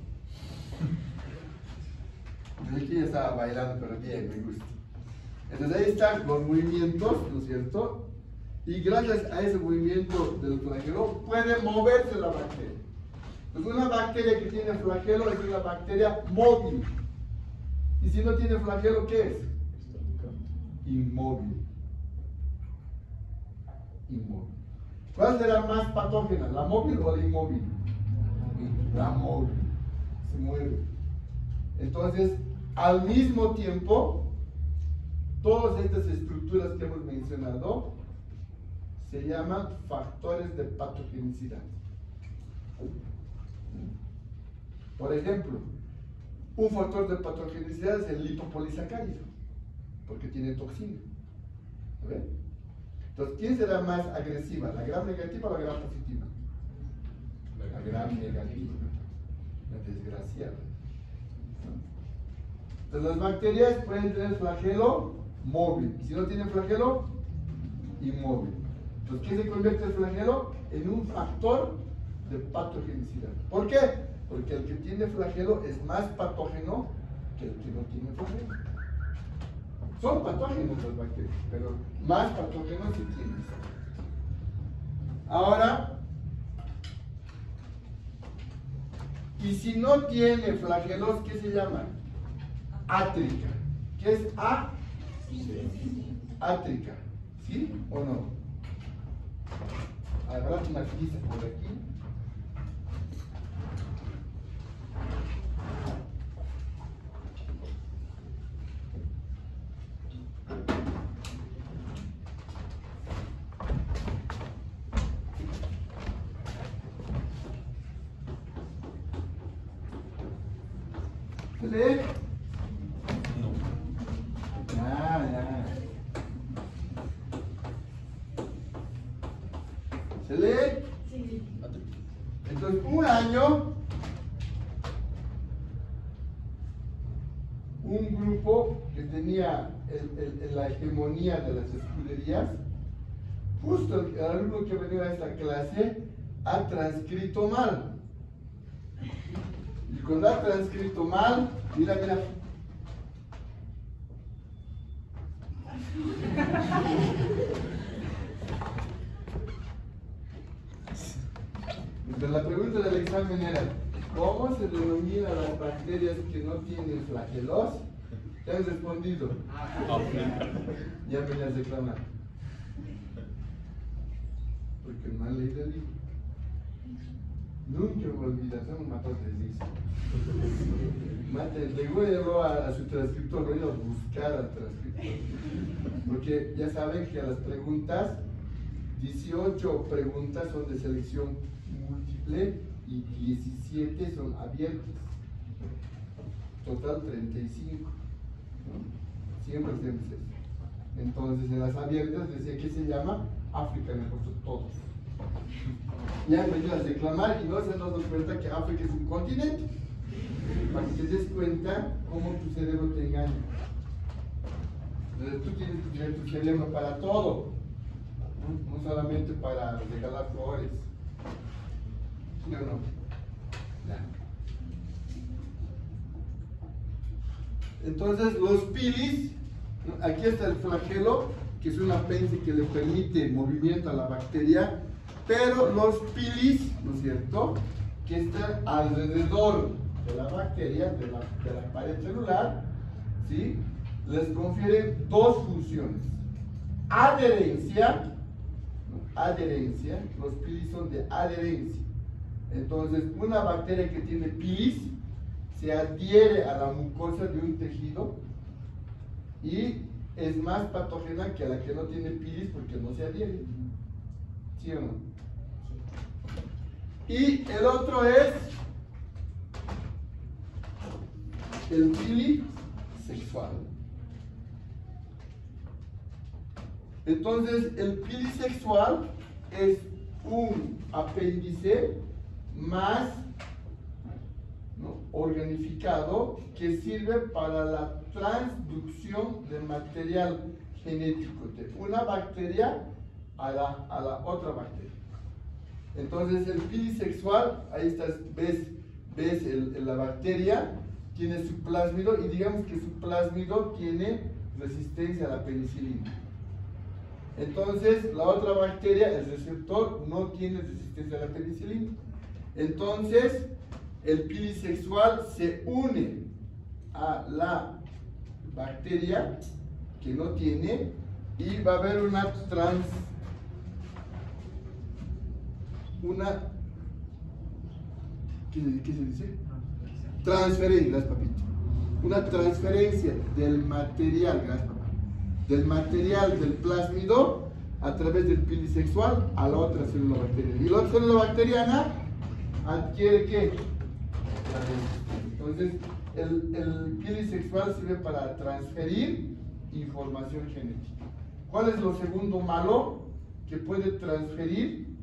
Aquí ya estaba bailando, pero bien, me gusta. Entonces ahí están los movimientos, ¿no es cierto? Y gracias a ese movimiento del flagelo puede moverse la bacteria. Entonces una bacteria que tiene flagelo es una bacteria móvil. Y si no tiene flagelo, ¿qué es? Inmóvil. Inmóvil. ¿Cuál será más patógena, la móvil o la inmóvil? La móvil. Se mueve. Entonces, Al mismo tiempo, todas estas estructuras que hemos mencionado se llaman factores de patogenicidad. Por ejemplo, un factor de patogenicidad es el lipopolisacárido, porque tiene toxina. ¿Ven? Entonces, ¿quién será más agresiva? ¿La gram negativa o la gram positiva? La gram negativa. La desgraciada. Entonces, las bacterias pueden tener flagelo móvil. Y si no tienen flagelo, inmóvil. Entonces, ¿qué se convierte el flagelo? En un factor de patogenicidad. ¿Por qué? Porque el que tiene flagelo es más patógeno que el que no tiene flagelo. Son patógenos las bacterias, pero más patógenos que tienen. Ahora, y si no tiene flagelos, ¿qué se llama? Átrica. ¿Qué es A? Sí. Átrica. ¿Sí o no? Habrá una lista por aquí. ¿Se lee? No. Ya. ¿Se lee? Sí. Entonces, un año, un grupo que tenía la hegemonía de las escuderías, justo el alumno que venía a esta clase ha transcrito mal. Y cuando ha transcrito mal, mira. Entonces la pregunta del examen era, ¿cómo se denominan las bacterias que no tienen flagelos? ¿Te han respondido? Ya me las reclaman. Porque no han leído el libro. Nunca me olvidas, son matados de risa. Luego llevó a su transcriptor, lo iba a buscar al transcriptor. Porque ya saben que a las preguntas, 18 preguntas son de selección múltiple y 17 son abiertas. Total 35. ¿No? Siempre hacemos eso. Entonces en las abiertas decía que se llama África, mejor todos. Ya han venido a reclamar y no se han dado cuenta que África es un continente. Para que te des cuenta cómo tu cerebro te engaña. Entonces tú tienes que tener tu cerebro para todo, no solamente para regalar flores. ¿Sí o no? Ya. Entonces los pilis, aquí está el flagelo, que es un apéndice que le permite movimiento a la bacteria, pero los pilis, ¿no es cierto?, que están alrededor de la bacteria, de la pared celular, ¿sí?, les confieren dos funciones. Adherencia, los pilis son de adherencia. Entonces, una bacteria que tiene pilis se adhiere a la mucosa de un tejido y es más patógena que la que no tiene pilis porque no se adhiere. ¿Sí o no? Y el otro es el pilisexual. Entonces, el pilisexual es un apéndice más, ¿no?, organificado que sirve para la transducción del material genético de una bacteria a la otra bacteria. Entonces el pilisexual, ahí estás, ves la bacteria, tiene su plásmido y digamos que su plásmido tiene resistencia a la penicilina. Entonces la otra bacteria, el receptor, no tiene resistencia a la penicilina. Entonces el pilisexual se une a la bacteria que no tiene y va a haber ¿qué se dice? Transferencia, papito. una transferencia del material, gracias papá, del material del plásmido a través del pili sexual a la otra célula bacteriana. Y la otra célula bacteriana adquiere ¿qué? Entonces, el pili sexual sirve para transferir información genética. ¿Cuál es lo segundo malo? Que puede transferir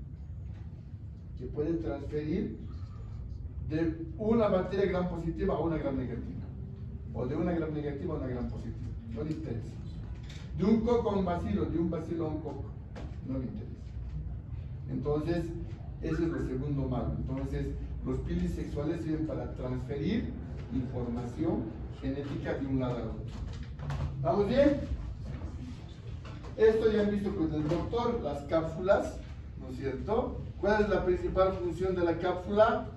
de una bacteria gram positiva a una gram negativa, o de una gram negativa a una gram positiva. No le interesa. De un coco a un bacilo, de un bacilo a un coco, no le interesa. Entonces, ese es lo segundo malo. Entonces, los pilis sexuales sirven para transferir información genética de un lado al otro. ¿Vamos bien? Esto ya han visto con el doctor, las cápsulas, ¿no es cierto? ¿Cuál es la principal función de la cápsula?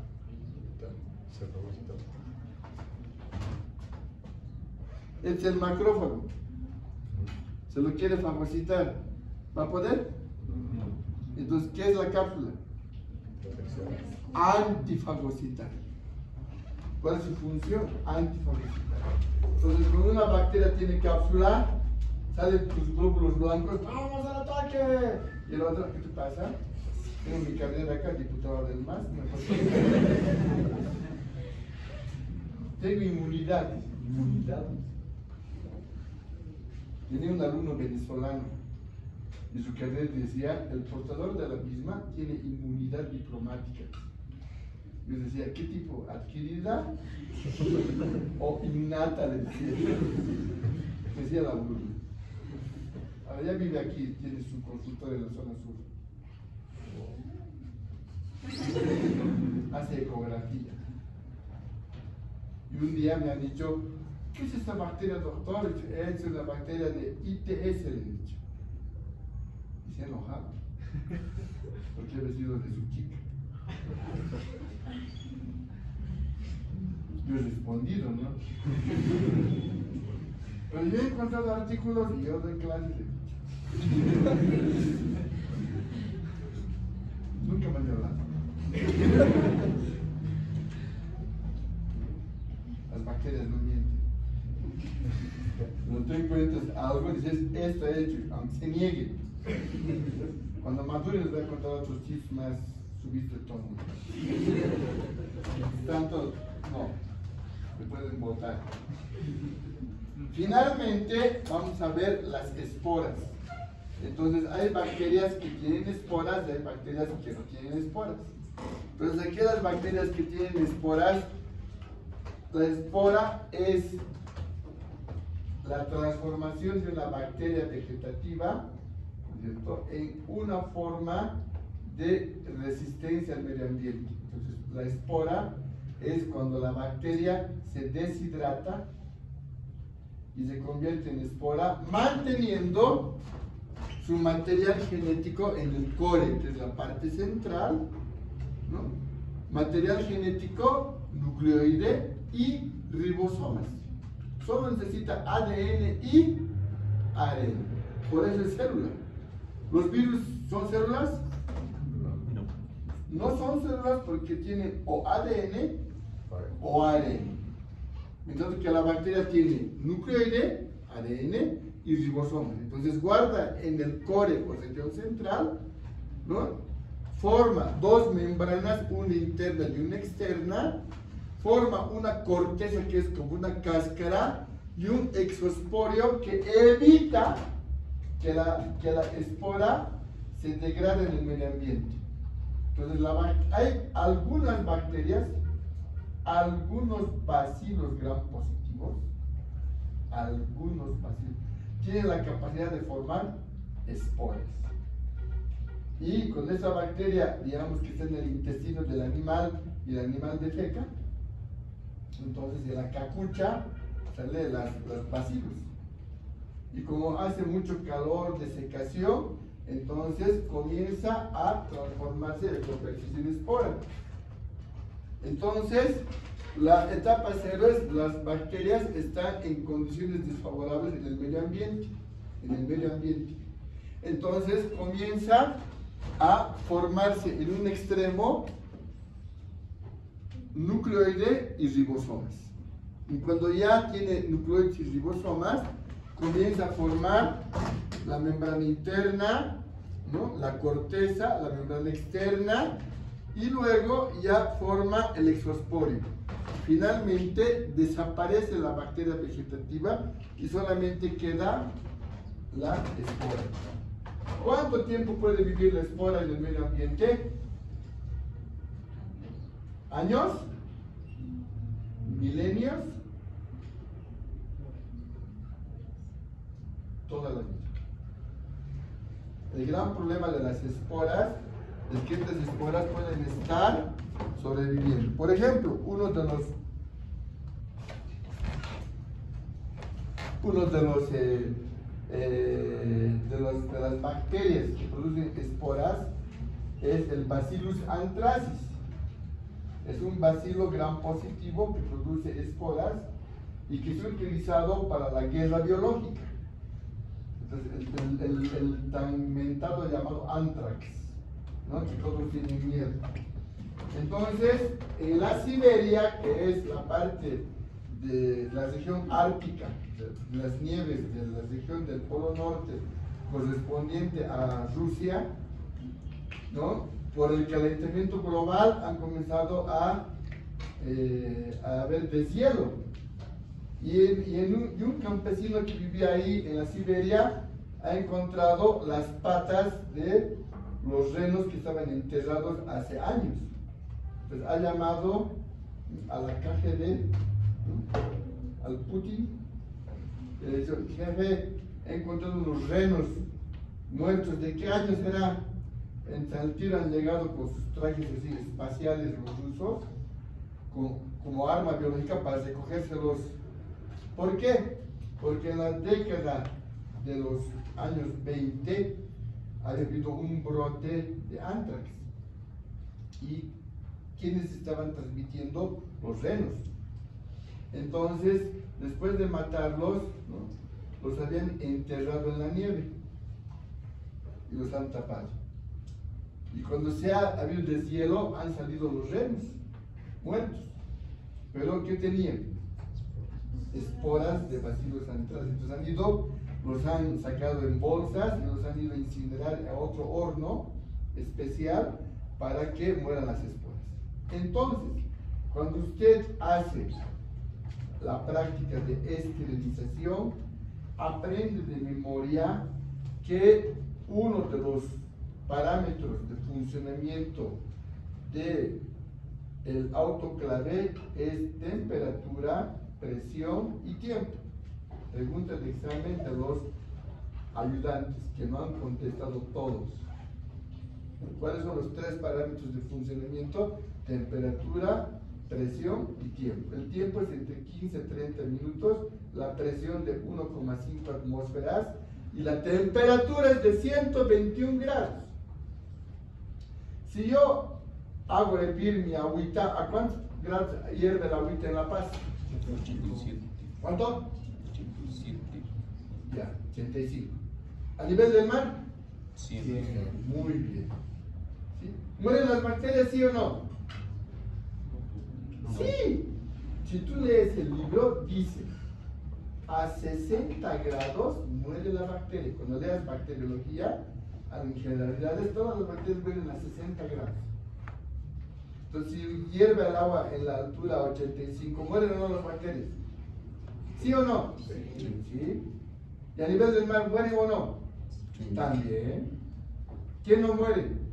Se fagocita. Es el macrófago. Se lo quiere fagocitar. ¿Va a poder? Entonces, ¿qué es la cápsula? Protección. Antifagocitar. ¿Cuál es su función? Antifagocitar. Entonces, cuando una bacteria tiene cápsula, salen tus glóbulos blancos, ¡vamos al ataque! Y el otro, ¿qué te pasa? Tengo mi carrera acá, diputado del MAS, tengo inmunidad. Tenía un alumno venezolano y su carrera decía, el portador de la misma tiene inmunidad diplomática. Yo decía, ¿qué tipo? ¿Adquirida o innata? Le decía la alumna. Ahora ya vive aquí, tiene su consultorio en la zona sur. Hace ecografía. Y un día me han dicho, ¿qué es esta bacteria, doctor? Es una bacteria de ITS, le he dicho. Y se ha enojado, porque he vestido de su chica. Yo he respondido, ¿no? Pero yo he encontrado artículos y yo doy clases de nunca me han hablado. Las bacterias no mienten. Cuando tú encuentras algo, dices, esto he hecho, aunque se niegue. Cuando madure les voy a contar otros chistes más subidos de tono. Tanto, no, me pueden votar. Finalmente, vamos a ver las esporas. Entonces, hay bacterias que tienen esporas y hay bacterias que no tienen esporas. Pero aquí las bacterias que tienen esporas, la espora es la transformación de una bacteria vegetativa, ¿cierto?, en una forma de resistencia al medio ambiente. Entonces, la espora es cuando la bacteria se deshidrata y se convierte en espora, manteniendo su material genético en el core, que es la parte central, ¿no? Material genético, nucleoide y ribosomas. Solo necesita ADN y ARN. Por eso es célula. ¿Los virus son células? No son células porque tienen o ADN o ARN. Mientras que la bacteria tiene nucleoide, ADN y ribosomas. Entonces guarda en el core o región central, ¿no?, forma dos membranas, una interna y una externa, forma una corteza que es como una cáscara y un exosporio que evita que la espora se degrade en el medio ambiente. Entonces hay algunas bacterias, algunos bacilos gram positivos, tienen la capacidad de formar esporas. Y con esa bacteria, digamos que está en el intestino del animal y el animal defeca, entonces de la cacucha sale los bacilos. Y como hace mucho calor, desecación, entonces comienza a transformarse en convertirse en espora. Entonces, la etapa cero es las bacterias están en condiciones desfavorables en el medio ambiente. Entonces comienza a formarse en un extremo nucleoide y ribosomas. Y cuando ya tiene nucleoides y ribosomas, comienza a formar la membrana interna, ¿no? La corteza, la membrana externa, y luego ya forma el exosporio. Finalmente desaparece la bacteria vegetativa y solamente queda la espora. ¿Cuánto tiempo puede vivir la espora en el medio ambiente? ¿Años? ¿Milenios? Toda la vida. El gran problema de las esporas es que estas esporas pueden estar sobreviviendo. Por ejemplo, uno de las bacterias que producen esporas es el Bacillus anthracis. Es un bacilo gram positivo que produce esporas y que es utilizado para la guerra biológica. Entonces, el tan mentado llamado anthrax, ¿no? Que todos tienen miedo. Entonces, en la Siberia, que es la parte de la región ártica, de las nieves de la región del Polo Norte, correspondiente a Rusia, ¿no? Por el calentamiento global han comenzado a haber deshielo. Y un campesino que vivía ahí en la Siberia ha encontrado las patas de los renos que estaban enterrados hace años. Entonces ha llamado a la KGB, ¿no? Al Putin, y le dijo: jefe, he encontrado unos renos muertos. ¿De qué años será? En Saltillo han llegado con sus trajes así, espaciales los rusos, como arma biológica para recogérselos. ¿Por qué? Porque en la década de los años 20 ha habido un brote de anthrax. ¿Y quiénes estaban transmitiendo? Los renos. Entonces, después de matarlos, ¿no? Los habían enterrado en la nieve y los han tapado. Y cuando se ha habido deshielo, han salido los renos muertos. Pero ¿qué tenían? Esporas de Bacillus anthracis. Entonces los han sacado en bolsas y los han ido a incinerar a otro horno especial para que mueran las esporas. Entonces, cuando usted hace la práctica de esterilización, aprende de memoria que uno de los parámetros de funcionamiento del autoclave es temperatura, presión y tiempo. Pregunta de examen de los ayudantes que no han contestado todos. ¿Cuáles son los tres parámetros de funcionamiento? Temperatura, presión y tiempo. El tiempo es entre 15 y 30 minutos, la presión de 1,5 atmósferas y la temperatura es de 121 grados. Si yo hago hervir mi agüita, ¿a cuántos grados hierve la agüita en La Paz? 87. ¿Cuánto? 87. Ya, 85. ¿A nivel del mar? 100. Muy bien. ¿Sí? ¿Mueren las bacterias, sí o no? Sí. Si tú lees el libro, dice: a 60 grados muere la bacteria. Cuando leas bacteriología, en generalidades, todas las bacterias mueren a 60 grados. Entonces, si hierve el agua en la altura 85, ¿mueren o no las bacterias? ¿Sí o no? Sí. ¿Y a nivel del mar mueren o no? Sí. También. ¿Quién no muere?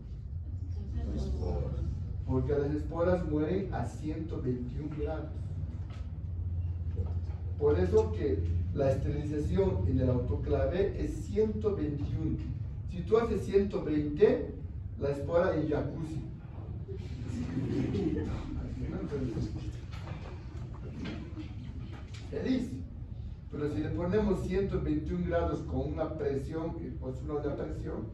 Porque las esporas mueren a 121 grados. Por eso que la esterilización en el autoclave es 121. Si tú haces 120, la espora en jacuzzi. Feliz. Pero si le ponemos 121 grados con una presión, pues una presión,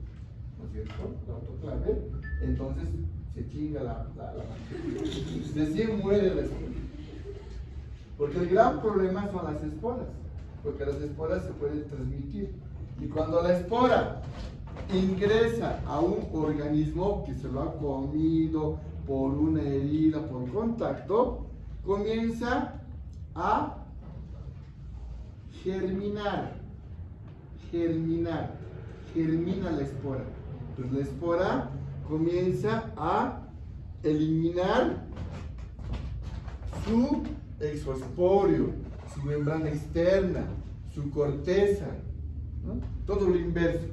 ¿no es cierto? El autoclave, entonces se chinga la bacteria. Recién muere la espora. Porque el gran problema son las esporas, porque las esporas se pueden transmitir. Y cuando la espora ingresa a un organismo que se lo ha comido por una herida, por contacto, comienza a germinar. Germina la espora. Entonces la espora comienza a eliminar su exosporio, su membrana externa, su corteza, ¿no? Todo lo inverso,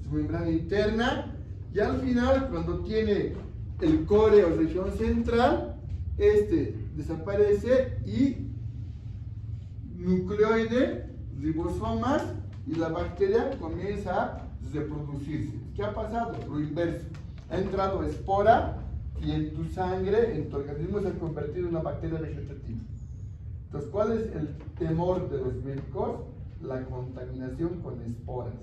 su membrana interna, y al final, cuando tiene el core o región central, este desaparece y nucleoide, ribosomas, y la bacteria comienza a reproducirse. ¿Qué ha pasado? Lo inverso. Ha entrado espora y en tu sangre, en tu organismo, se ha convertido en una bacteria vegetativa. Entonces, ¿cuál es el temor de los médicos? La contaminación con esporas,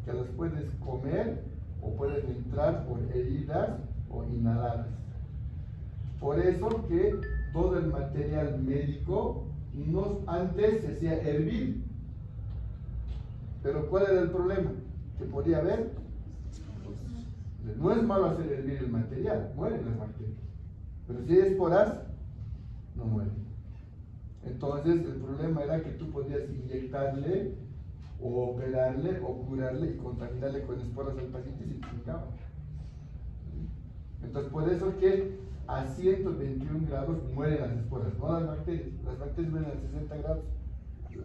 que las puedes comer o pueden entrar por heridas o inhaladas. Por eso que todo el material médico antes se hacía hervir. Pero ¿cuál era el problema? Que podía haber. No es malo hacer hervir el material, mueren las bacterias. Pero si hay esporas, no mueren. Entonces el problema era que tú podías inyectarle o operarle o curarle y contaminarle con esporas al paciente y se chingaba. Entonces por eso que a 121 grados mueren las esporas, no las bacterias. Las bacterias mueren a 60 grados.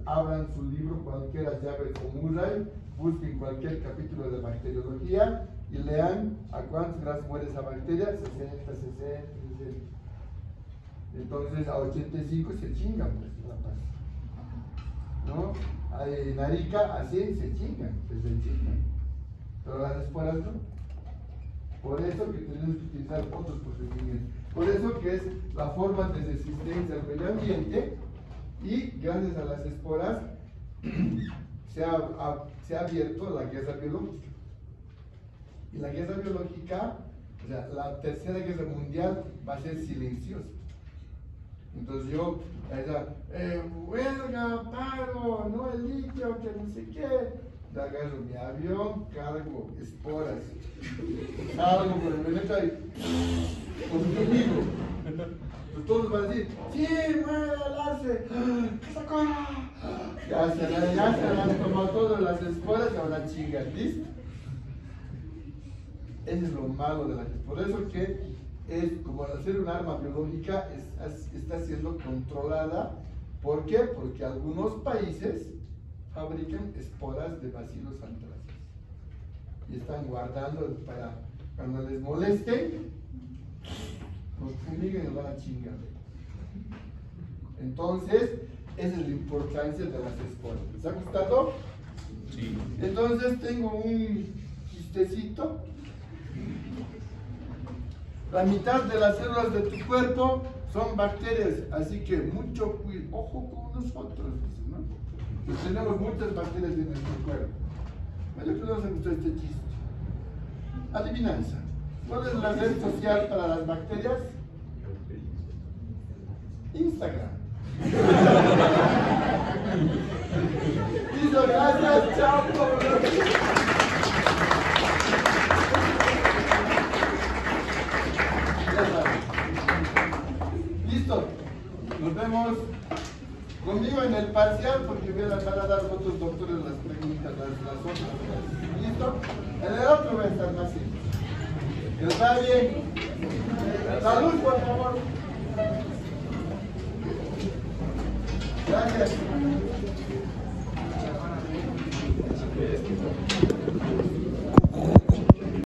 Abran su libro, cualquiera, Jabez o Murray, busquen cualquier capítulo de bacteriología y lean a cuántos grados muere esa bacteria, 60, 60, 60. Entonces a 85 se chingan, pues, la paz. ¿No? En Arica a 100 se chingan. Pero las esporas no. Por eso que tenemos que utilizar otros procedimientos. Por eso que es la forma de resistencia al medio ambiente. Y gracias a las esporas se ha abierto la guerra biológica. Y la guerra biológica, o sea, la tercera guerra mundial va a ser silenciosa. Entonces yo, huelga, paro, no el litio, que no sé qué. Agarro mi avión, cargo esporas, salgo por el planeta y conmigo. Pues todos van a decir, sí, muere el arce, ¿qué sacó? Ya se han tomado todas las esporas y ahora chingan, ¿listo? Ese es lo malo de las esporas. Por eso que es como al ser un arma biológica está siendo controlada. ¿Por qué? Porque algunos países fabrican esporas de bacilos antraces y están guardando para cuando les moleste, los fumiguen y los van a chingar. Entonces, esa es la importancia de las esporas. ¿Les ha gustado? Sí. Entonces tengo un chistecito. La mitad de las células de tu cuerpo son bacterias, así que mucho cuidado, ojo con nosotros, ¿no? Pues tenemos muchas bacterias en nuestro cuerpo. Bueno, que nos gustó este chiste. Adivinanza. ¿Cuál es la red social para las bacterias? Instagram. Listo, gracias, chao. Listo. Nos vemos conmigo en el parcial porque van a dar otros doctores las preguntas, las otras. ¿Listo? En el otro va a estar más simple. ¿Está bien? Salud, por favor. Gracias.